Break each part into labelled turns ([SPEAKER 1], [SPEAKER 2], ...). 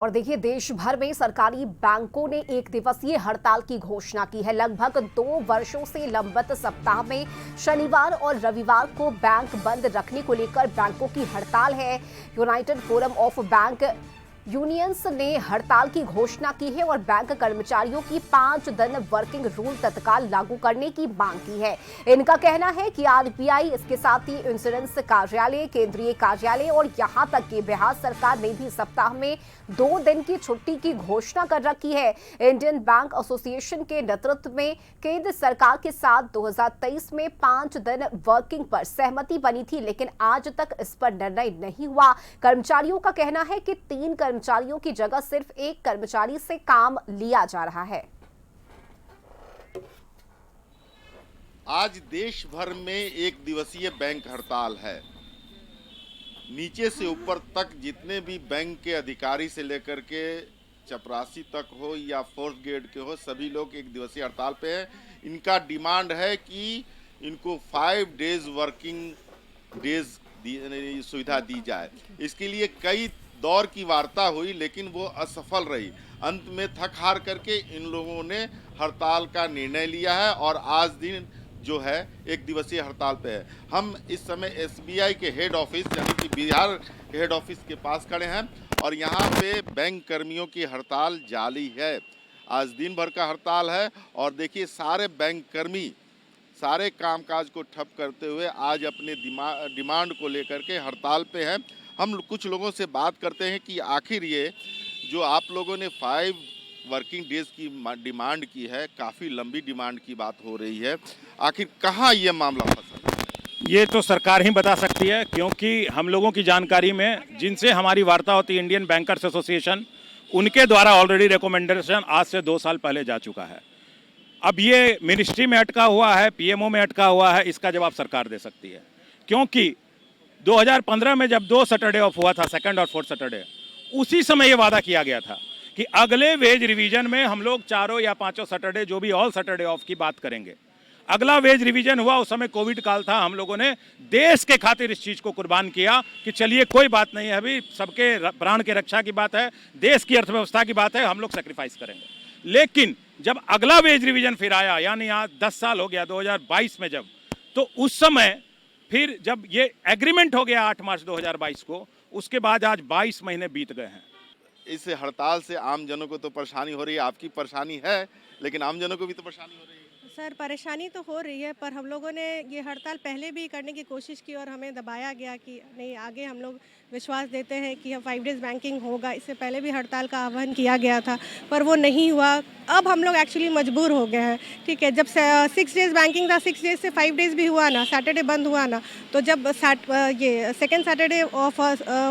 [SPEAKER 1] और देखिए, देश भर में सरकारी बैंकों ने एक दिवसीय हड़ताल की घोषणा की है। लगभग 2 वर्षों से लंबित सप्ताह में शनिवार और रविवार को बैंक बंद रखने को लेकर बैंकों की हड़ताल है। United forum of bank unions ने हड़ताल की घोषणा की है और बैंक कर्मचारियों की 5 दिन वर्किंग रूल तत्काल लागू करने की मांग की है। इनका कहना है कि आरबीआई, इसके साथ ही इंश्योरेंस कार्यालय, केंद्रीय कार्यालय और यहां तक कि बिहार सरकार ने भी सप्ताह में 2 दिन की छुट्टी की घोषणा कर रखी है। इंडियन बैंक एसोसिएशन के नेतृत्व में केंद्र सरकार के साथ 2023 में 5 दिन वर्किंग पर सहमति बनी थी, लेकिन आज तक इस पर निर्णय नहीं हुआ। कर्मचारियों का कहना है कि 3 कर्मचारियों की जगह सिर्फ 1 कर्मचारी से काम लिया जा रहा है।
[SPEAKER 2] आज देश भर में एक दिवसीय बैंक हड़ताल है। नीचे से ऊपर तक जितने भी बैंक के अधिकारी से लेकर के चपरासी तक हो या फोर्थ ग्रेड के हो, सभी लोग एक दिवसीय हड़ताल पे हैं। इनका डिमांड है कि इनको 5 डेज वर्किंग डेज सुविधा दी जाए। इसके लिए कई दौर की वार्ता हुई, लेकिन वो असफल रही। अंत में थक हार करके इन लोगों ने हड़ताल का निर्णय लिया है और आज दिन जो है एक दिवसीय हड़ताल पे है। हम इस समय एसबीआई के हेड ऑफिस यानी कि बिहार हेड ऑफिस के पास खड़े हैं और यहाँ पे बैंक कर्मियों की हड़ताल जारी है। आज दिन भर का हड़ताल है और देखिए, सारे बैंक कर्मी सारे कामकाज को ठप करते हुए आज अपने डिमांड को लेकर के हड़ताल पे हैं। हम कुछ लोगों से बात करते हैं कि आखिर ये जो आप लोगों ने 5 वर्किंग डेज की डिमांड की है, काफ़ी लंबी डिमांड की बात हो रही है, आखिर कहाँ ये मामला फंसा?
[SPEAKER 3] ये तो सरकार ही बता सकती है, क्योंकि हम लोगों की जानकारी में जिनसे हमारी वार्ता होती है, इंडियन बैंकर्स एसोसिएशन, उनके द्वारा ऑलरेडी रिकमेंडेशन आज से 2 साल पहले जा चुका है। अब ये मिनिस्ट्री में अटका हुआ है, पीएमओ में अटका हुआ है, इसका जवाब सरकार दे सकती है। क्योंकि 2015 में जब 2 सैटरडे ऑफ हुआ था, सेकंड और फोर्थ सैटरडे, उसी समय ये वादा किया गया था कि अगले वेज रिवीजन में हम लोग 4 या 5 सैटरडे, जो भी ऑल सैटरडे ऑफ की बात करेंगे। अगला वेज रिवीजन हुआ, उस समय कोविड काल था। हम लोगों ने देश के खातिर इस चीज़ को कुर्बान किया कि चलिए कोई बात नहीं है, अभी सबके प्राण की रक्षा की बात है, देश की अर्थव्यवस्था की बात है, हम लोग सेक्रीफाइस करेंगे। लेकिन जब अगला वेज रिवीजन फिर आया, यानी आज 10 साल हो गया, 2022 में जब, तो उस समय फिर जब ये एग्रीमेंट हो गया 8 मार्च 2022 को, उसके बाद आज 22 महीने बीत गए हैं।
[SPEAKER 2] इस हड़ताल से आम जनों को तो परेशानी हो रही है, आपकी परेशानी है, लेकिन आम जनों को भी तो परेशानी हो रही है।
[SPEAKER 4] सर, परेशानी तो हो रही है, पर हम लोगों ने ये हड़ताल पहले भी करने की कोशिश की और हमें दबाया गया कि नहीं, आगे हम लोग विश्वास देते हैं कि हम 5 डेज़ बैंकिंग होगा। इससे पहले भी हड़ताल का आह्वान किया गया था, पर वो नहीं हुआ। अब हम लोग एक्चुअली मजबूर हो गए हैं। ठीक है, जब 6 डेज़ बैंकिंग था, 6 डेज़ से 5 डेज़ भी हुआ ना, सैटरडे बंद हुआ ना, तो जब ये second Saturday of,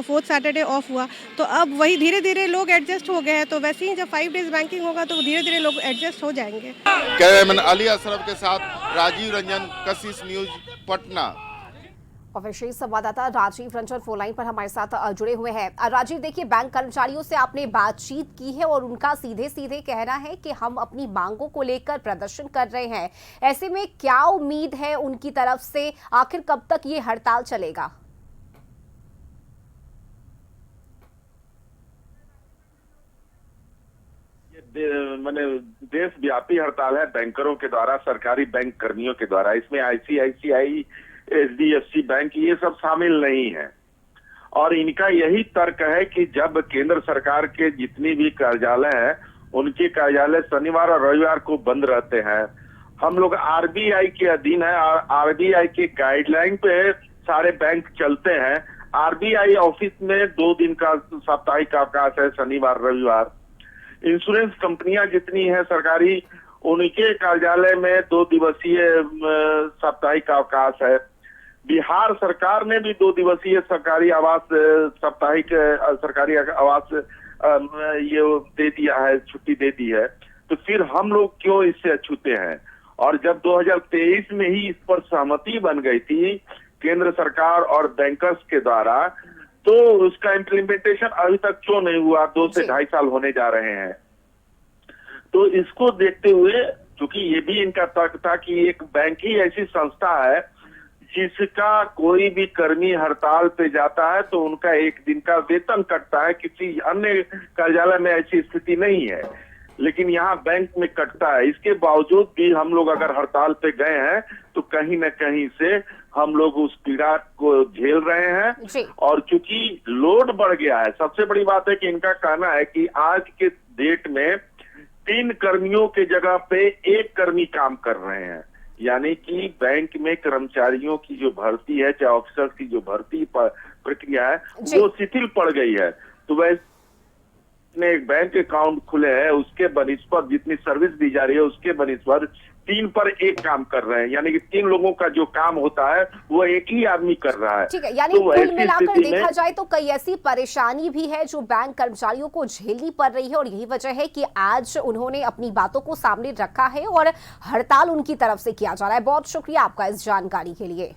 [SPEAKER 4] fourth Saturday of हुआ, तो अब वही धीरे धीरे लोग एडजस्ट हो गए हैं। तो वैसे ही जब 5 डेज़ बैंकिंग होगा तो धीरे धीरे लोग एडजस्ट हो जाएंगे।
[SPEAKER 2] कैमरामैन अली अशरफ के साथ राजीव रंजन, कशिश न्यूज, पटना।
[SPEAKER 1] और विशेष संवाददाता राजीव रंजन फोन लाइन पर हमारे साथ जुड़े हुए हैं। राजीव, देखिए, बैंक कर्मचारियों से आपने बातचीत की है और उनका सीधे सीधे कहना है कि हम अपनी मांगों को लेकर प्रदर्शन कर रहे हैं। ऐसे में क्या उम्मीद है उनकी तरफ से, आखिर कब तक ये हड़ताल चलेगा?
[SPEAKER 5] माने देशव्यापी हड़ताल है बैंकरों के द्वारा, सरकारी बैंक कर्मियों के द्वारा। इसमें आईसीआईसीआई, एचडीएफसी बैंक ये सब शामिल नहीं है। और इनका यही तर्क है कि जब केंद्र सरकार के जितनी भी कार्यालय है, उनके कार्यालय शनिवार और रविवार को बंद रहते हैं। हम लोग आरबीआई के अधीन है और आरबीआई के गाइडलाइन पे सारे बैंक चलते हैं। आरबीआई ऑफिस में 2 दिन का साप्ताहिक अवकाश है, शनिवार रविवार। इंश्योरेंस कंपनियां जितनी हैं सरकारी, उनके कार्यालय में 2 दिवसीय साप्ताहिक अवकाश है। बिहार सरकार ने भी 2 दिवसीय सरकारी आवास, साप्ताहिक सरकारी आवास ये दे दिया है, छुट्टी दे दी है। तो फिर हम लोग क्यों इससे अछूते हैं? और जब 2023 में ही इस पर सहमति बन गई थी केंद्र सरकार और बैंकर्स के द्वारा, तो उसका इम्प्लीमेंटेशन अभी तक क्यों नहीं हुआ? 2 से 2.5 साल होने जा रहे हैं। तो इसको देखते हुए, क्योंकि ये भी इनका तर्क था कि एक बैंक ही ऐसी संस्था है जिसका कोई भी कर्मी हड़ताल पे जाता है तो उनका एक दिन का वेतन कटता है। किसी अन्य कार्यालय में ऐसी स्थिति नहीं है, लेकिन यहाँ बैंक में कटता है। इसके बावजूद भी हम लोग अगर हड़ताल पे गए हैं तो कहीं न कहीं से हम लोग उस पीड़ा को झेल रहे हैं। और चूंकि लोड बढ़ गया है, सबसे बड़ी बात है कि इनका कहना है कि आज के डेट में 3 कर्मियों के जगह पे 1 कर्मी काम कर रहे हैं, यानी कि बैंक में कर्मचारियों की जो भर्ती है, चाहे ऑफिसर्स की जो भर्ती प्रक्रिया है, वो शिथिल पड़ गई है। तो वैसे एक बैंक अकाउंट खुले हैं, उसके बनिस्पत जितनी सर्विस दी जा रही है उसके बनिस्पत 3 पर 1 काम कर रहे हैं, यानी कि 3 लोगों का जो काम होता है वो एक ही आदमी कर रहा है।
[SPEAKER 1] ठीक है, यानी
[SPEAKER 5] तो
[SPEAKER 1] कुल मिलाकर देखा जाए तो कई ऐसी परेशानी भी है जो बैंक कर्मचारियों को झेलनी पड़ रही है, और यही वजह है कि आज उन्होंने अपनी बातों को सामने रखा है और हड़ताल उनकी तरफ से किया जा रहा है। बहुत शुक्रिया आपका इस जानकारी के लिए।